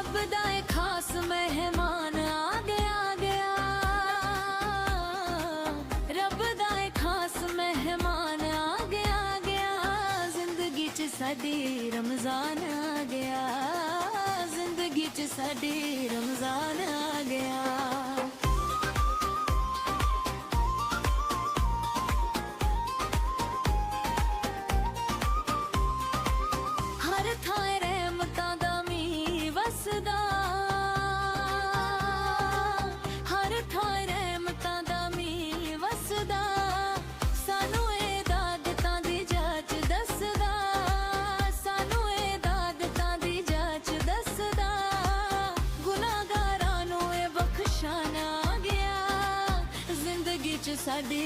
रब दा एक खास मेहमान आ गया रब दा एक खास मेहमान आ गया जिंदगी च साडी रमजान आ गया जिंदगी च साडी रमजान आ गया हर थां रहमतां दा मील वसदा सानू ए दादतां दी जाच दसदा सानू ए दादतां दी जाच दसदा गुनाहगारां नू ए बख्शाना गया जिंदगी च साडी